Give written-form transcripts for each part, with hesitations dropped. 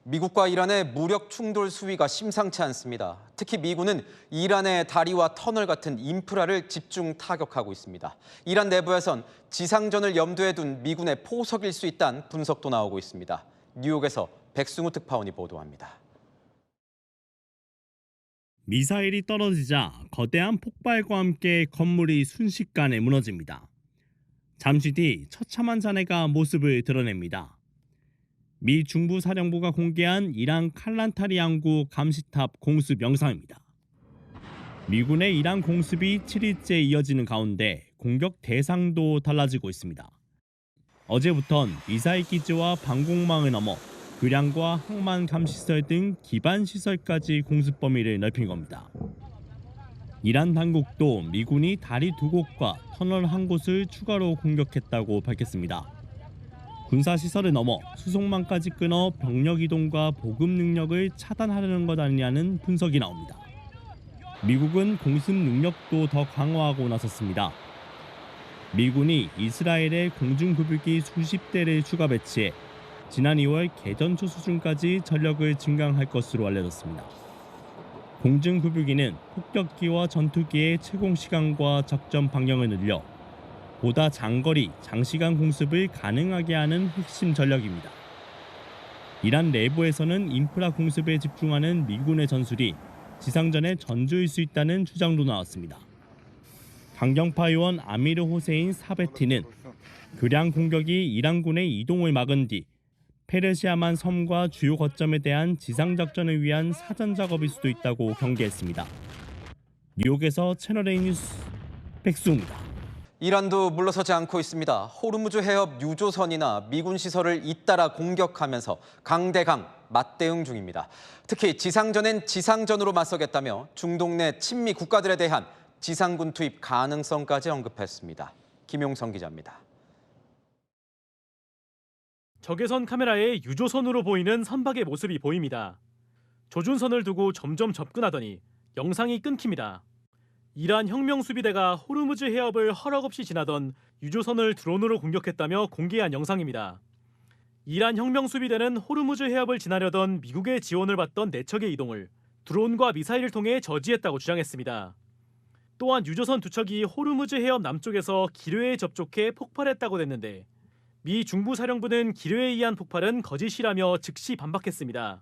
미국과 이란의 무력 충돌 수위가 심상치 않습니다. 특히 미군은 이란의 다리와 터널 같은 인프라를 집중 타격하고 있습니다. 이란 내부에선 지상전을 염두에 둔 미군의 포석일 수 있다는 분석도 나오고 있습니다. 뉴욕에서 백승우 특파원이 보도합니다. 미사일이 떨어지자 거대한 폭발과 함께 건물이 순식간에 무너집니다. 잠시 뒤 처참한 잔해가 모습을 드러냅니다. 미 중부사령부가 공개한 이란 칼란타리 항구 감시탑 공습 영상입니다. 미군의 이란 공습이 7일째 이어지는 가운데 공격 대상도 달라지고 있습니다. 어제부턴 미사일 기지와 방공망을 넘어 교량과 항만 감시설 등 기반 시설까지 공습 범위를 넓힌 겁니다. 이란 당국도 미군이 다리 2곳과 터널 1곳을 추가로 공격했다고 밝혔습니다. 군사시설을 넘어 수송망까지 끊어 병력 이동과 보급 능력을 차단하려는 것 아니냐는 분석이 나옵니다. 미국은 공습 능력도 더 강화하고 나섰습니다. 미군이 이스라엘에 공중급유기 수십 대를 추가 배치해 지난 2월 개전초 수준까지 전력을 증강할 것으로 알려졌습니다. 공중급유기는 폭격기와 전투기의 채공 시간과 작전 방향을 늘려 보다 장거리, 장시간 공습을 가능하게 하는 핵심 전력입니다. 이란 내부에서는 인프라 공습에 집중하는 미군의 전술이 지상전의 전주일 수 있다는 주장도 나왔습니다. 강경파 의원 아미르 호세인 사베티는 교량 공격이 이란군의 이동을 막은 뒤 페르시아만 섬과 주요 거점에 대한 지상작전을 위한 사전 작업일 수도 있다고 경계했습니다. 뉴욕에서 채널A 뉴스 백수입니다. 이란도 물러서지 않고 있습니다. 호르무즈 해협 유조선이나 미군 시설을 잇따라 공격하면서 강대강 맞대응 중입니다. 특히 지상전엔 지상전으로 맞서겠다며 중동 내 친미 국가들에 대한 지상군 투입 가능성까지 언급했습니다. 김용성 기자입니다. 적외선 카메라에 유조선으로 보이는 선박의 모습이 보입니다. 조준선을 두고 점점 접근하더니 영상이 끊깁니다. 이란 혁명수비대가 호르무즈 해협을 허락없이 지나던 유조선을 드론으로 공격했다며 공개한 영상입니다. 이란 혁명수비대는 호르무즈 해협을 지나려던 미국의 지원을 받던 4척의 이동을 드론과 미사일을 통해 저지했다고 주장했습니다. 또한 유조선 2척이 호르무즈 해협 남쪽에서 기뢰에 접촉해 폭발했다고 냈는데 미 중부사령부는 기뢰에 의한 폭발은 거짓이라며 즉시 반박했습니다.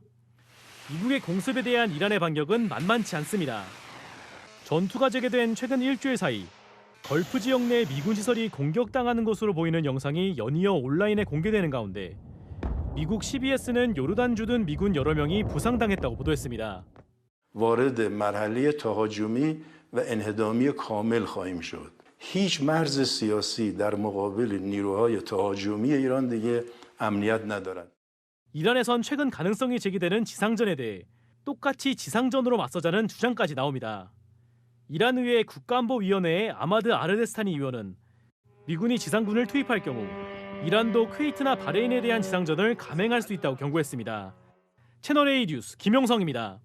미국의 공습에 대한 이란의 반격은 만만치 않습니다. 전투가 재개된 최근 일주일 사이 걸프 지역 내 미군 시설이 공격당하는 것으로 보이는 영상이 연이어 온라인에 공개되는 가운데 미국 CBS는 요르단 주둔 미군 여러 명이 부상당했다고 보도했습니다. وارد مرحله تهاجمی و انهدامی کامل خواهیم شد. هیچ مرز سیاسی در مقابل نیروهای تهاجمی ایران دیگه امنیت ندارد. 이란에선 최근 가능성이 제기되는 지상전에 대해 똑같이 지상전으로 맞서자는 주장까지 나옵니다. 이란 의회 국가안보위원회의 아마드 아르데스타니 의원은 미군이 지상군을 투입할 경우 이란도 쿠웨이트나 바레인에 대한 지상전을 감행할 수 있다고 경고했습니다. 채널A 뉴스 김용성입니다.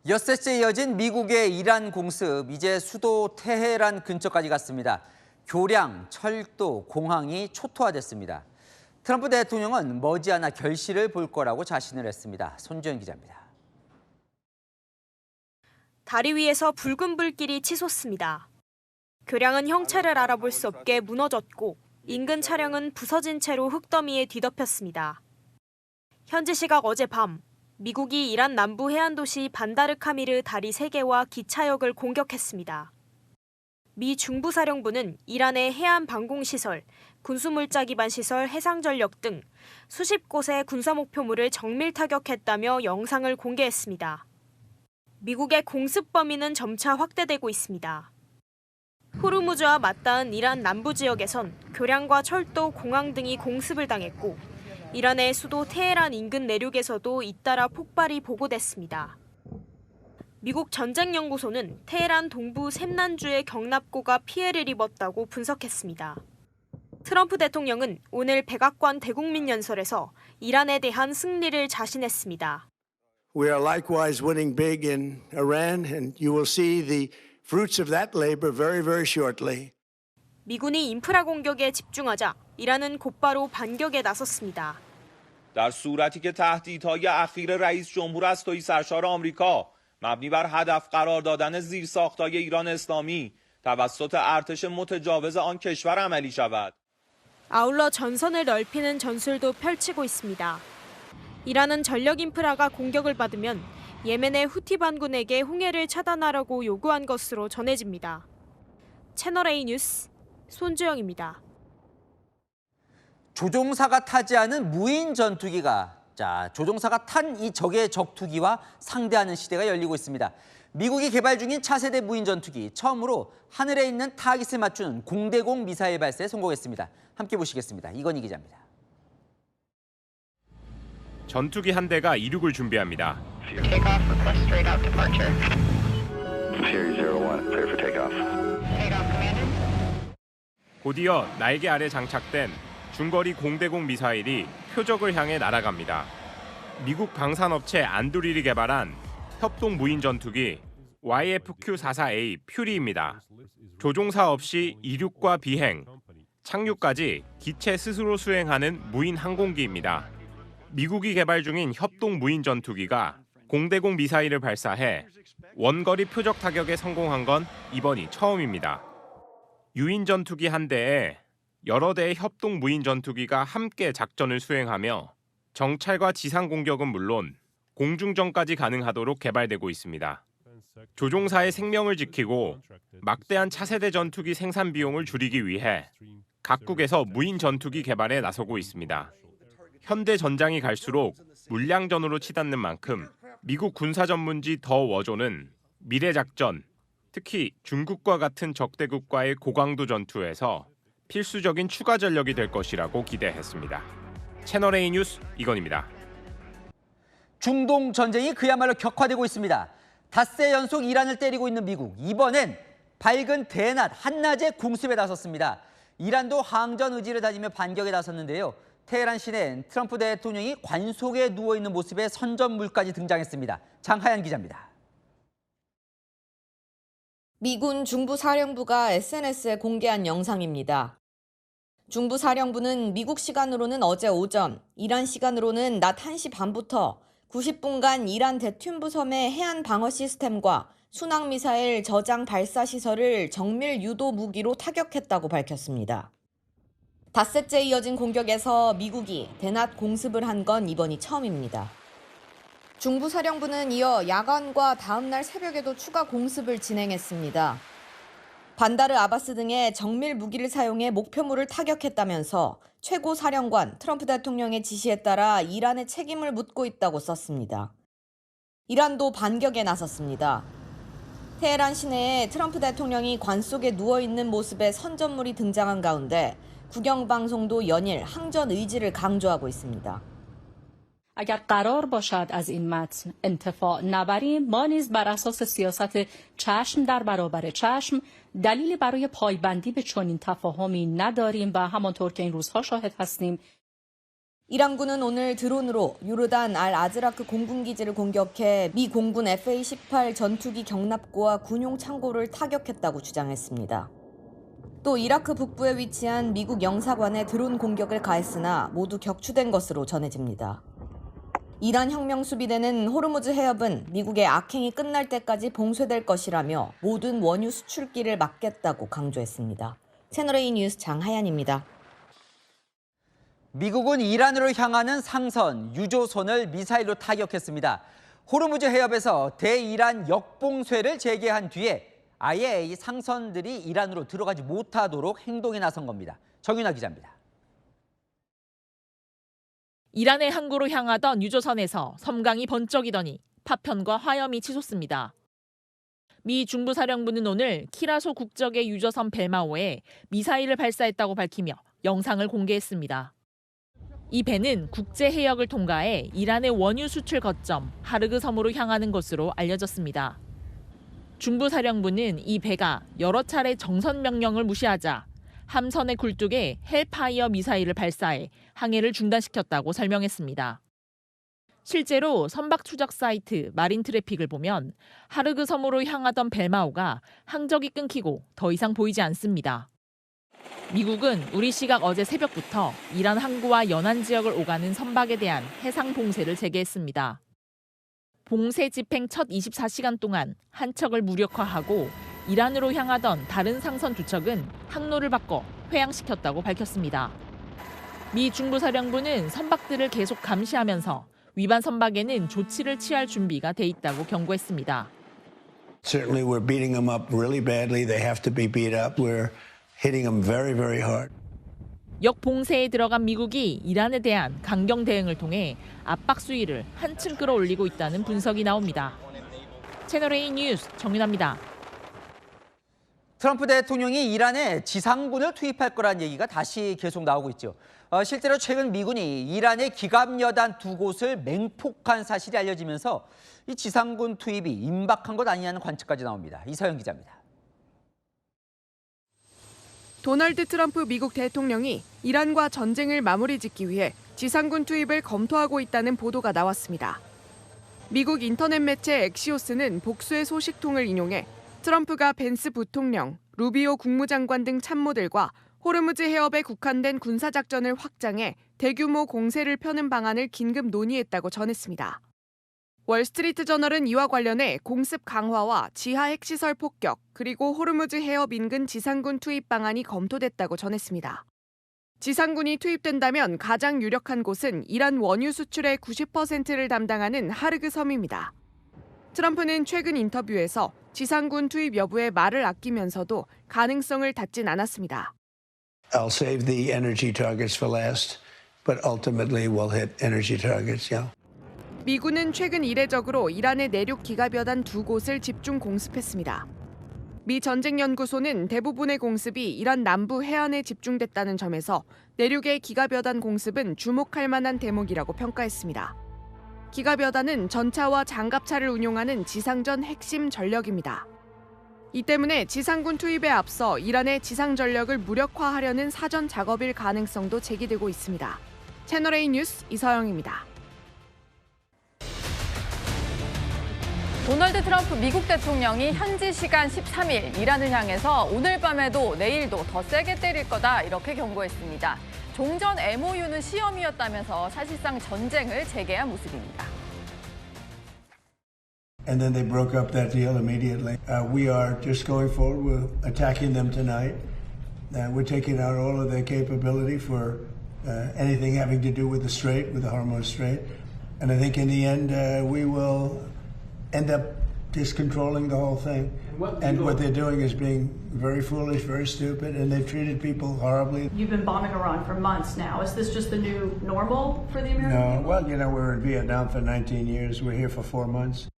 엿새째 이어진 미국의 이란 공습, 이제 수도 테헤란 근처까지 갔습니다. 교량, 철도, 공항이 초토화됐습니다. 트럼프 대통령은 머지않아 결실을 볼 거라고 자신을 했습니다. 손주연 기자입니다. 다리 위에서 붉은 불길이 치솟습니다. 교량은 형체를 알아볼 수 없게 무너졌고 인근 차량은 부서진 채로 흙더미에 뒤덮였습니다. 현지 시각 어젯밤, 미국이 이란 남부 해안 도시 반다르카미르 다리 3개와 기차역을 공격했습니다. 미 중부사령부는 이란의 해안 방공시설, 군수물자 기반 시설, 해상전력 등 수십 곳의 군사 목표물을 정밀 타격했다며 영상을 공개했습니다. 미국의 공습 범위는 점차 확대되고 있습니다. 호르무즈와 맞닿은 이란 남부 지역에선 교량과 철도, 공항 등이 공습을 당했고 이란의 수도 테헤란 인근 내륙에서도 잇따라 폭발이 보고됐습니다. 미국 전쟁연구소는 테헤란 동부 셈난주의 경납고가 피해를 입었다고 분석했습니다. 트럼프 대통령은 오늘 백악관 대국민 연설에서 이란에 대한 승리를 자신했습니다. We are likewise winning big in Iran, and you will see the fruits of that labor very, very shortly. 미군이 인프라 공격에 집중하자 이란은 곧바로 반격에 나섰습니다. در صورتی که تهدیدهای اخیر رئیس جمهور از تویی سرشار آمریکا مبنی بر هدف قرار دادن زیرساخت‌های ایران اسلامی توسط ارتش متجاوز آن کشور عملی شود. 아울러 전선을 넓히는 전술도 펼치고 있습니다. 이란은 전력 인프라가 공격을 받으면 예멘의 후티 반군에게 홍해를 차단하라고 요구한 것으로 전해집니다. 채널A 뉴스 손주영입니다. 조종사가 타지 않은 무인 전투기가 조종사가 탄 이 적의 전투기와 상대하는 시대가 열리고 있습니다. 미국이 개발 중인 차세대 무인 전투기, 처음으로 하늘에 있는 타깃을 맞추는 공대공 미사일 발사에 성공했습니다. 함께 보시겠습니다. 이건희 기자입니다. 전투기 한 대가 이륙을 준비합니다. Takeoff request straight out departure. Fury 01, clear for takeoff. Takeoff commanded. 곧이어 날개 아래 장착된 중거리 공대공 미사일이 표적을 향해 날아갑니다. 미국 방산업체 안두릴이 개발한 협동 무인 전투기 YFQ-44A 퓨리입니다. 조종사 없이 이륙과 비행, 착륙까지 기체 스스로 수행하는 무인 항공기입니다. 미국이 개발 중인 협동 무인 전투기가 공대공 미사일을 발사해 원거리 표적 타격에 성공한 건 이번이 처음입니다. 유인 전투기 한 대에 여러 대의 협동 무인 전투기가 함께 작전을 수행하며 정찰과 지상 공격은 물론 공중전까지 가능하도록 개발되고 있습니다. 조종사의 생명을 지키고 막대한 차세대 전투기 생산 비용을 줄이기 위해 각국에서 무인 전투기 개발에 나서고 있습니다. 현대 전장이 갈수록 물량전으로 치닫는 만큼 미국 군사 전문지 더 워존은 미래 작전, 특히 중국과 같은 적대국과의 고강도 전투에서 필수적인 추가 전력이 될 것이라고 기대했습니다. 채널A 뉴스 이건입니다. 중동 전쟁이 그야말로 격화되고 있습니다. 닷새 연속 이란을 때리고 있는 미국, 이번엔 밝은 대낮 한낮에 공습에 나섰습니다. 이란도 항전 의지를 다지며 반격에 나섰는데요. 테헤란 시내엔 트럼프 대통령이 관속에 누워있는 모습의 선전물까지 등장했습니다. 장하연 기자입니다. 미군 중부사령부가 SNS에 공개한 영상입니다. 중부사령부는 미국 시간으로는 어제 오전, 이란 시간으로는 낮 1시 반부터 90분간 이란 대튠부 섬의 해안 방어 시스템과 순항미사일 저장 발사 시설을 정밀 유도 무기로 타격했다고 밝혔습니다. 닷새째 이어진 공격에서 미국이 대낮 공습을 한 건 이번이 처음입니다. 중부사령부는 이어 야간과 다음 날 새벽에도 추가 공습을 진행했습니다. 반다르 아바스 등의 정밀 무기를 사용해 목표물을 타격했다면서 최고사령관 트럼프 대통령의 지시에 따라 이란의 책임을 묻고 있다고 썼습니다. 이란도 반격에 나섰습니다. 테헤란 시내에 트럼프 대통령이 관 속에 누워있는 모습의 선전물이 등장한 가운데 국영방송도 연일 항전 의지를 강조하고 있습니다. اگر قرار باشد از این متن انتفاع نبریم ما نیز بر اساس سیاست چشم در برابر چشم دلیلی برای پایبندی به چنین تفاهمی نداریم و همانطور که این روزها شاهد هستیم 이란군은 오늘 드론으로 요르단 알 아즈라크 공군기지를 공격해 미 공군 FA-18 전투기 경납고와 군용 창고를 타격했다고 주장했습니다. 또 이라크 북부에 위치한 미국 영사관에 드론 공격을 가했으나 모두 격추된 것으로 전해집니다. 이란 혁명수비대는 호르무즈 해협은 미국의 악행이 끝날 때까지 봉쇄될 것이라며 모든 원유 수출길을 막겠다고 강조했습니다. 채널A 뉴스 장하연입니다. 미국은 이란으로 향하는 상선, 유조선을 미사일로 타격했습니다. 호르무즈 해협에서 대이란 역봉쇄를 재개한 뒤에 아예 이 상선들이 이란으로 들어가지 못하도록 행동에 나선 겁니다. 정윤아 기자입니다. 이란의 항구로 향하던 유조선에서 섬광이 번쩍이더니 파편과 화염이 치솟습니다. 미 중부사령부는 오늘 키라소 국적의 유조선 벨마오에 미사일을 발사했다고 밝히며 영상을 공개했습니다. 이 배는 국제 해역을 통과해 이란의 원유 수출 거점 하르그 섬으로 향하는 것으로 알려졌습니다. 중부사령부는 이 배가 여러 차례 정선 명령을 무시하자 함선의 굴뚝에 헬파이어 미사일을 발사해 항해를 중단시켰다고 설명했습니다. 실제로 선박 추적 사이트 마린 트래픽을 보면 하르그 섬으로 향하던 벨마오가 항적이 끊기고 더 이상 보이지 않습니다. 미국은 우리 시각 어제 새벽부터 이란 항구와 연안 지역을 오가는 선박에 대한 해상 봉쇄를 재개했습니다. 봉쇄 집행 첫 24시간 동안 한 척을 무력화하고 이란으로 향하던 다른 상선 2척은 항로를 바꿔 회항시켰다고 밝혔습니다. 미 중부사령부는 선박들을 계속 감시하면서 위반 선박에는 조치를 취할 준비가 돼 있다고 경고했습니다. Certainly we're beating them up really badly. They have to be beat up. We're hitting them very, very hard. 역봉쇄에 들어간 미국이 이란에 대한 강경 대응을 통해 압박 수위를 한층 끌어올리고 있다는 분석이 나옵니다. 채널A 뉴스 정윤아입니다. 트럼프 대통령이 이란에 지상군을 투입할 거란 얘기가 다시 계속 나오고 있죠. 실제로 최근 미군이 이란의 기갑여단 2곳을 맹폭한 사실이 알려지면서 이 지상군 투입이 임박한 것 아니냐는 관측까지 나옵니다. 이서영 기자입니다. 도널드 트럼프 미국 대통령이 이란과 전쟁을 마무리 짓기 위해 지상군 투입을 검토하고 있다는 보도가 나왔습니다. 미국 인터넷 매체 엑시오스는 복수의 소식통을 인용해 트럼프가 벤스 부통령, 루비오 국무장관 등 참모들과 호르무즈 해협에 국한된 군사작전을 확장해 대규모 공세를 펴는 방안을 긴급 논의했다고 전했습니다. 월스트리트저널은 이와 관련해 공습 강화와 지하 핵시설 폭격, 그리고 호르무즈 해협 인근 지상군 투입 방안이 검토됐다고 전했습니다. 지상군이 투입된다면 가장 유력한 곳은 이란 원유 수출의 90%를 담당하는 하르그 섬입니다. 트럼프는 최근 인터뷰에서 지상군 투입 여부에 말을 아끼면서도 가능성을 닫진 않았습니다. I'll save the energy targets for last, but ultimately we'll hit energy targets, yeah. 미군은 최근 이례적으로 이란의 내륙 기갑여단 2곳을 집중 공습했습니다. 미 전쟁연구소는 대부분의 공습이 이란 남부 해안에 집중됐다는 점에서 내륙의 기갑여단 공습은 주목할 만한 대목이라고 평가했습니다. 기갑여단은 전차와 장갑차를 운용하는 지상전 핵심 전력입니다. 이 때문에 지상군 투입에 앞서 이란의 지상 전력을 무력화하려는 사전 작업일 가능성도 제기되고 있습니다. 채널A 뉴스 이서영입니다. 도널드 트럼프 미국 대통령이 현지 시간 13일 이란을 향해서 오늘 밤에도 내일도 더 세게 때릴 거다 이렇게 경고했습니다. 종전 MOU는 시험이었다면서 사실상 전쟁을 재개한 모습입니다. And then they broke up that deal immediately. We are just going forward. We're attacking them tonight. We're taking out all of their capability for anything having to do with the Strait, with the Hormuz Strait. And I think in the end, we will end up just controlling the whole thing. And what they're doing is being very foolish, very stupid, and they've treated people horribly. You've been bombing Iran for months now. Is this just the new normal for the American No, people? well, you know, we're in Vietnam for 19 years. We're here for 4 months.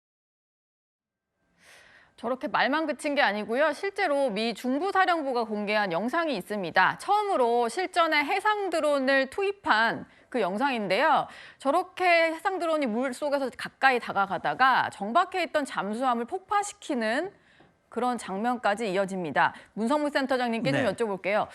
저렇게 말만 그친 게 아니고요. 실제로 미 중부사령부가 공개한 영상이 있습니다. 처음으로 실전에 해상 드론을 투입한 그 영상인데요. 저렇게 해상 드론이 물속에서 가까이 다가가다가 정박해 있던 잠수함을 폭파시키는 그런 장면까지 이어집니다. 문성무 센터장님께 좀 여쭤볼게요.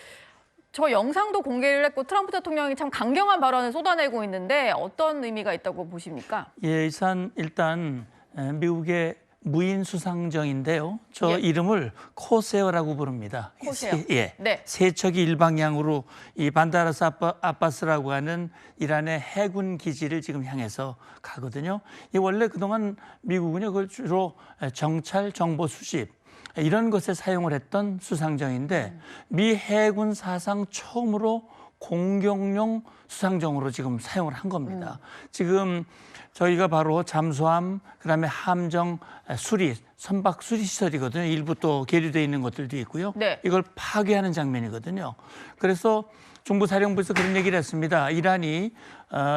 저 영상도 공개를 했고 트럼프 대통령이 참 강경한 발언을 쏟아내고 있는데 어떤 의미가 있다고 보십니까? 예, 일단 미국의 무인 수상정인데요. 저 이름을 코세어라고 부릅니다. 코세어. 네. 세척이 일방향으로 이 반다라스 아바스라고 하는 이란의 해군 기지를 지금 향해서 가거든요. 이 원래 그동안 미국은요, 그걸 주로 정찰, 정보 수집 이런 것에 사용을 했던 수상정인데 미 해군 사상 처음으로 공격용 수상정으로 지금 사용을 한 겁니다. 지금 저희가 바로 잠수함, 그다음에 함정 수리, 선박 수리 시설이거든요. 일부 또 계류되어 있는 것들도 있고요. 네. 이걸 파괴하는 장면이거든요. 그래서 중부사령부에서 그런 얘기를 했습니다. 이란이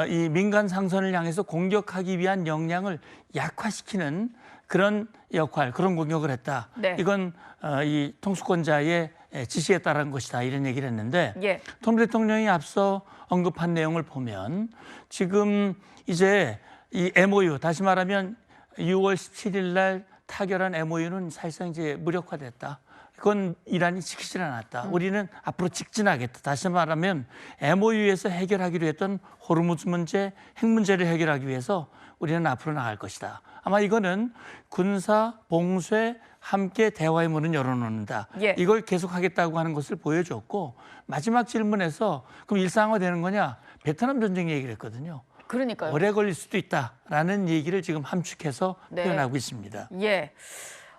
이 민간 상선을 향해서 공격하기 위한 역량을 약화시키는 그런 역할, 그런 공격을 했다. 네. 이건 이 통수권자의 지시에 따른 것이다. 이런 얘기를 했는데 트럼프 대통령이 앞서 언급한 내용을 보면 지금 이제 이 MOU, 다시 말하면 6월 17일 날 타결한 MOU는 사실상 이제 무력화됐다. 그건 이란이 지키질 않았다. 우리는 앞으로 직진하겠다. 다시 말하면 MOU에서 해결하기로 했던 호르무즈 문제, 핵 문제를 해결하기 위해서 우리는 앞으로 나갈 것이다. 아마 이거는 군사, 봉쇄, 함께 대화의 문은 열어놓는다. 예. 이걸 계속하겠다고 하는 것을 보여줬고 마지막 질문에서 그럼 일상화되는 거냐? 베트남 전쟁 얘기를 했거든요. 그러니까요. 오래 걸릴 수도 있다라는 얘기를 지금 함축해서 네. 표현하고 있습니다. 예.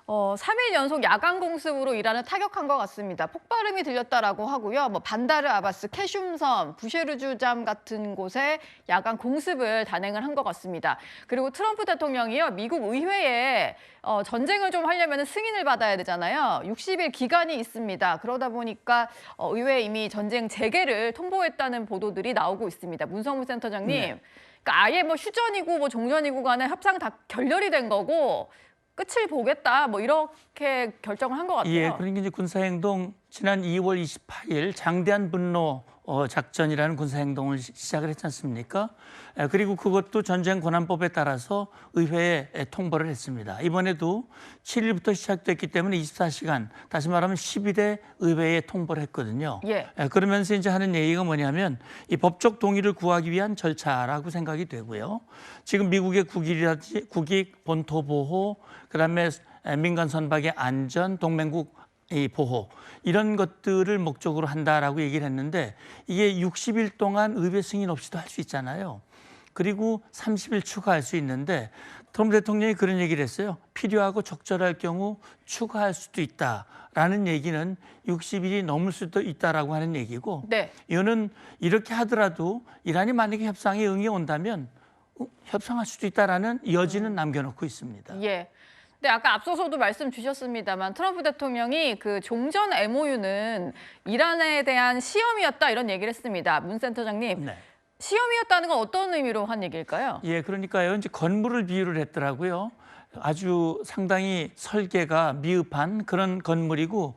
3일 연속 야간 공습으로 이란을 타격한 것 같습니다. 폭발음이 들렸다라고 하고요. 뭐 반다르 아바스, 캐슘섬, 부쉐르주잠 같은 곳에 야간 공습을 단행을 한 것 같습니다. 그리고 트럼프 대통령이요, 미국 의회에 전쟁을 좀 하려면 승인을 받아야 되잖아요. 60일 기간이 있습니다. 그러다 보니까 의회에 이미 전쟁 재개를 통보했다는 보도들이 나오고 있습니다. 문성무 센터장님, 네. 그러니까 아예 뭐 휴전이고 뭐 종전이고 간에 협상 다 결렬이 된 거고. 끝을 보겠다, 뭐 이렇게 결정을 한 것 같아요. 예, 그러니까 이제 군사행동 지난 2월 28일 장대한 분노 작전이라는 군사행동을 시작을 했지 않습니까? 그리고 그것도 전쟁 권한법에 따라서 의회에 통보를 했습니다. 이번에도 7일부터 시작됐기 때문에 24시간, 다시 말하면 10일에 의회에 통보를 했거든요. 예. 그러면서 이제 하는 얘기가 뭐냐면 이 법적 동의를 구하기 위한 절차라고 생각이 되고요. 지금 미국의 국익, 본토 보호, 그다음에 민간 선박의 안전, 동맹국 이 보호 이런 것들을 목적으로 한다라고 얘기를 했는데 이게 60일 동안 의회 승인 없이도 할 수 있잖아요. 그리고 30일 추가할 수 있는데 트럼프 대통령이 그런 얘기를 했어요. 필요하고 적절할 경우 추가할 수도 있다라는 얘기는 60일이 넘을 수도 있다라고 하는 얘기고 네. 이거는 이렇게 하더라도 이란이 만약에 협상에 응해 온다면 협상할 수도 있다라는 여지는 남겨놓고 있습니다. 예. 네, 아까 앞서서도 말씀 주셨습니다만 트럼프 대통령이 그 종전 MOU는 이란에 대한 시험이었다 이런 얘기를 했습니다. 문 센터장님, 네. 시험이었다는 건 어떤 의미로 한 얘기일까요? 예, 그러니까요. 이제 건물을 비유를 했더라고요. 아주 상당히 설계가 미흡한 그런 건물이고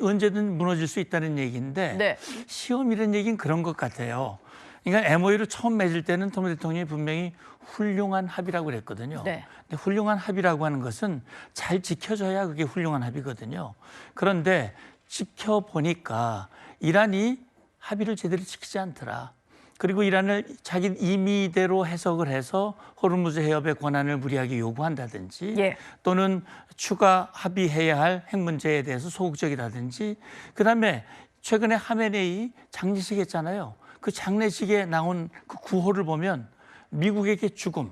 언제든 무너질 수 있다는 얘기인데 네. 시험이라는 얘기는 그런 것 같아요. 그러니까 MOU를 처음 맺을 때는 트럼프 대통령이 분명히 훌륭한 합의라고 그랬거든요. 네. 근데 훌륭한 합의라고 하는 것은 잘 지켜져야 그게 훌륭한 합의거든요. 그런데 지켜보니까 이란이 합의를 제대로 지키지 않더라. 그리고 이란을 자기 임의대로 해석을 해서 호르무즈 해협의 권한을 무리하게 요구한다든지 예. 또는 추가 합의해야 할 핵 문제에 대해서 소극적이라든지 그다음에 최근에 하메네이 장례식 했잖아요. 그 장례식에 나온 그 구호를 보면 미국에게 죽음,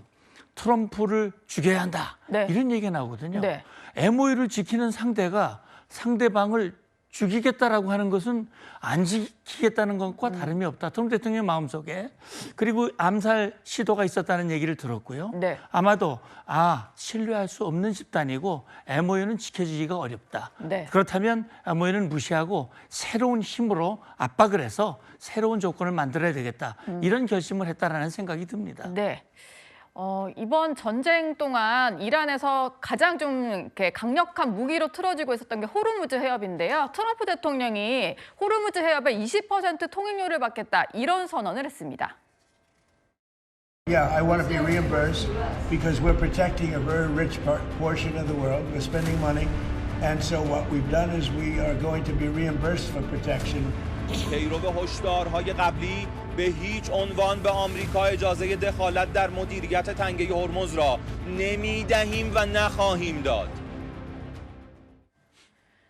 트럼프를 죽여야 한다. 네. 이런 얘기가 나오거든요. 네. MOU를 지키는 상대가 상대방을 죽이겠다라고 하는 것은 안 지키겠다는 것과 다름이 없다. 트럼프 대통령 마음속에. 그리고 암살 시도가 있었다는 얘기를 들었고요. 네. 아마도 신뢰할 수 없는 집단이고 MOU는 지켜지기가 어렵다. 네. 그렇다면 MOU는 무시하고 새로운 힘으로 압박을 해서 새로운 조건을 만들어야 되겠다. 이런 결심을 했다라는 생각이 듭니다. 네. 이번 전쟁 동안 이란에서 가장 좀 이렇게 강력한 무기로 틀어지고 있었던 게 호르무즈 해협인데요. 트럼프 대통령이 호르무즈 해협에 20% 통행료를 받겠다 이런 선언을 했습니다. Yeah, I want to be reimbursed because we're protecting a very rich portion of the world. We're spending money. And so what we've done is we are going to be reimbursed for protection. پیرو هشدارهای قبلی به هیچ عنوان به آمریکا اجازه دخالت در مدیریت تنگه هرمز را نمیدهیم و نخواهیم داد.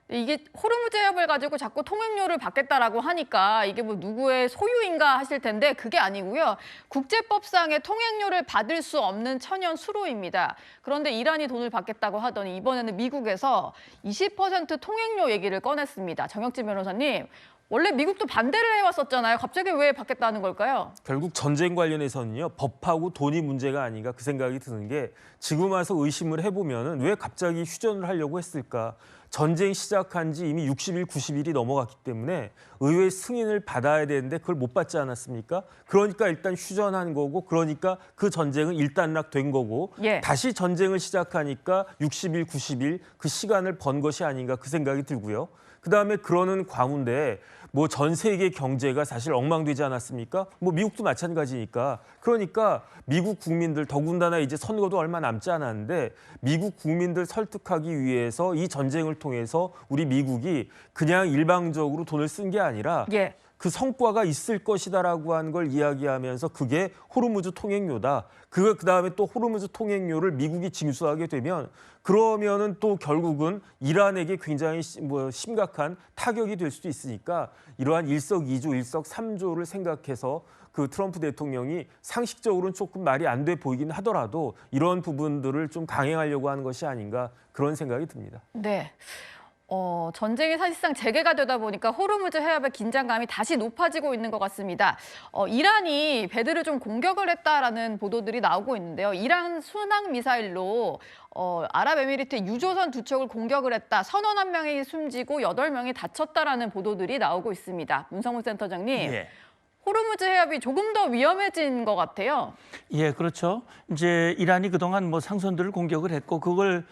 이게 호르무즈 해협을 가지고 자꾸 통행료를 받겠다라고 하니까 이게 뭐 누구의 소유인가 하실 텐데 그게 아니고요. 국제법상의 통행료를 받을 수 없는 천연 수로입니다. 그런데 이란이 돈을 받겠다고 하더니 이번에는 미국에서 20% 통행료 얘기를 꺼냈습니다. 정혁진 변호사님, 원래 미국도 반대를 해왔었잖아요. 갑자기 왜 받겠다는 걸까요? 결국 전쟁 관련해서는요. 법하고 돈이 문제가 아닌가 그 생각이 드는 게 지금 와서 의심을 해보면 왜 갑자기 휴전을 하려고 했을까. 전쟁 시작한 지 이미 60일, 90일이 넘어갔기 때문에 의회 승인을 받아야 되는데 그걸 못 받지 않았습니까? 그러니까 일단 휴전한 거고 그러니까 그 전쟁은 일단락된 거고 예. 다시 전쟁을 시작하니까 60일, 90일 그 시간을 번 것이 아닌가 그 생각이 들고요. 그다음에 그러는 가운데 뭐 전 세계 경제가 사실 엉망되지 않았습니까? 뭐 미국도 마찬가지니까. 그러니까 미국 국민들 더군다나 이제 선거도 얼마 남지 않았는데 미국 국민들 설득하기 위해서 이 전쟁을 통해서 우리 미국이 그냥 일방적으로 돈을 쓴 게 아니라 예. 그 성과가 있을 것이다라고 하는 걸 이야기하면서 그게 호르무즈 통행료다. 그다음에 또 호르무즈 통행료를 미국이 징수하게 되면 그러면은 또 결국은 이란에게 굉장히 심각한 타격이 될 수도 있으니까 이러한 일석이조, 일석삼조를 생각해서 그 트럼프 대통령이 상식적으로는 조금 말이 안 돼 보이긴 하더라도 이런 부분들을 좀 강행하려고 하는 것이 아닌가 그런 생각이 듭니다. 네. 전쟁이 사실상 재개가 되다 보니까 호르무즈 해협의 긴장감이 다시 높아지고 있는 것 같습니다. 이란이 배들을 좀 공격을 했다라는 보도들이 나오고 있는데요. 이란 순항 미사일로 아랍에미리트 유조선 2척을 공격을 했다. 선원 1명이 숨지고 8명이 다쳤다라는 보도들이 나오고 있습니다. 문성문 센터장님. 예. 호르무즈 해협이 조금 더 위험해진 것 같아요. 예, 그렇죠. 이제 이란이 그동안 뭐 상선들을 공격을 했고 그걸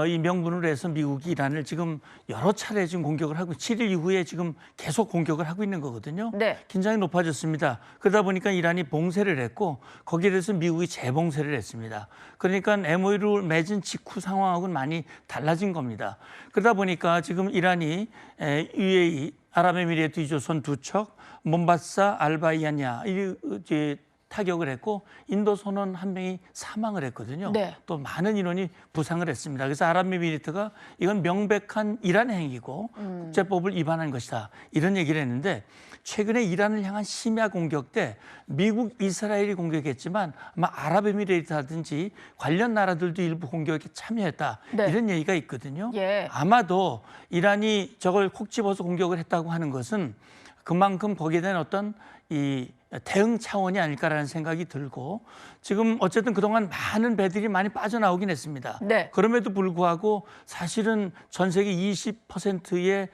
이 명분으로 해서 미국이 이란을 지금 여러 차례 지금 공격을 하고 7일 이후에 지금 계속 공격을 하고 있는 거거든요. 네. 긴장이 높아졌습니다. 그러다 보니까 이란이 봉쇄를 했고 거기에 대해서 미국이 재봉쇄를 했습니다. 그러니까 MOU를 맺은 직후 상황하고는 많이 달라진 겁니다. 그러다 보니까 지금 이란이 UAE, 아랍에미리트 유조선 2척, 몬바사, 알바이아냐 이제 타격을 했고 인도 선원 1명이 사망을 했거든요. 네. 또 많은 인원이 부상을 했습니다. 그래서 아랍에미리트가 이건 명백한 이란 행위고 국제법을 위반한 것이다. 이런 얘기를 했는데 최근에 이란을 향한 심야 공격 때 미국, 이스라엘이 공격했지만 아마 아랍에미리트라든지 관련 나라들도 일부 공격에 참여했다. 네. 이런 얘기가 있거든요. 예. 아마도 이란이 저걸 콕 집어서 공격을 했다고 하는 것은 그만큼 거기에 대한 어떤 이 대응 차원이 아닐까라는 생각이 들고 지금 어쨌든 그동안 많은 배들이 많이 빠져나오긴 했습니다. 네. 그럼에도 불구하고 사실은 전 세계 20%의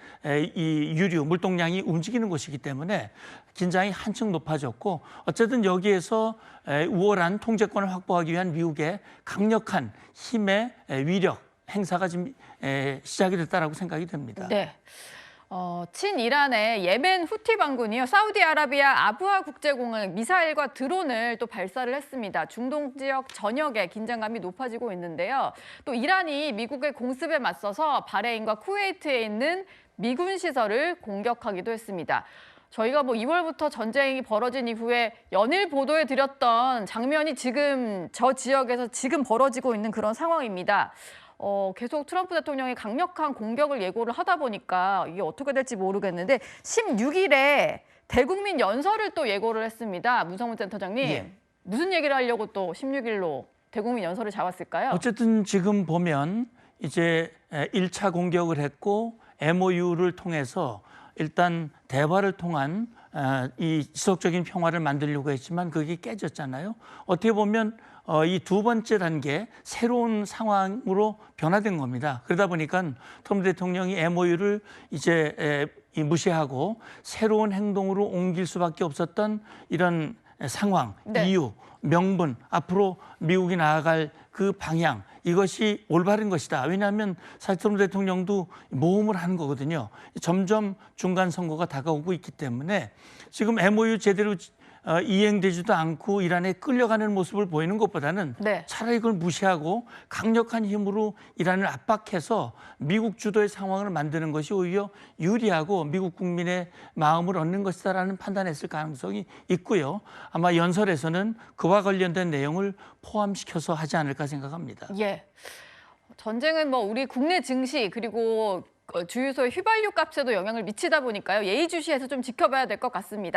이 유류, 물동량이 움직이는 곳이기 때문에 긴장이 한층 높아졌고 어쨌든 여기에서 우월한 통제권을 확보하기 위한 미국의 강력한 힘의 위력 행사가 지금 시작이 됐다라고 생각이 됩니다. 네. 친이란의 예멘 후티 반군이요. 사우디아라비아 아부하 국제공항 미사일과 드론을 또 발사를 했습니다. 중동 지역 전역에 긴장감이 높아지고 있는데요. 또 이란이 미국의 공습에 맞서서 바레인과 쿠웨이트에 있는 미군 시설을 공격하기도 했습니다. 저희가 뭐 2월부터 전쟁이 벌어진 이후에 연일 보도해 드렸던 장면이 지금 저 지역에서 지금 벌어지고 있는 그런 상황입니다. 계속 트럼프 대통령이 강력한 공격을 예고를 하다 보니까 이게 어떻게 될지 모르겠는데 16일에 대국민 연설을 또 예고를 했습니다. 문성문 센터장님. 예. 무슨 얘기를 하려고 또 16일로 대국민 연설을 잡았을까요? 어쨌든 지금 보면 이제 1차 공격을 했고 MOU를 통해서 일단 대화를 통한 이 지속적인 평화를 만들려고 했지만 그게 깨졌잖아요. 어떻게 보면 이 두 번째 단계 새로운 상황으로 변화된 겁니다. 그러다 보니까 트럼프 대통령이 MOU를 이제 무시하고 새로운 행동으로 옮길 수밖에 없었던 이런 상황, 네. 이유, 명분, 앞으로 미국이 나아갈 그 방향 이것이 올바른 것이다. 왜냐하면 사실 트럼프 대통령도 모험을 하는 거거든요. 점점 중간 선거가 다가오고 있기 때문에 지금 MOU 제대로 이행되지도 않고 이란에 끌려가는 모습을 보이는 것보다는 네. 차라리 그걸 무시하고 강력한 힘으로 이란을 압박해서 미국 주도의 상황을 만드는 것이 오히려 유리하고 미국 국민의 마음을 얻는 것이다라는 판단했을 가능성이 있고요. 아마 연설에서는 그와 관련된 내용을 포함시켜서 하지 않을까 생각합니다. 예. 전쟁은 뭐 우리 국내 증시 그리고 주유소의 휘발유 값에도 영향을 미치다 보니까요. 예의주시해서 좀 지켜봐야 될 것 같습니다.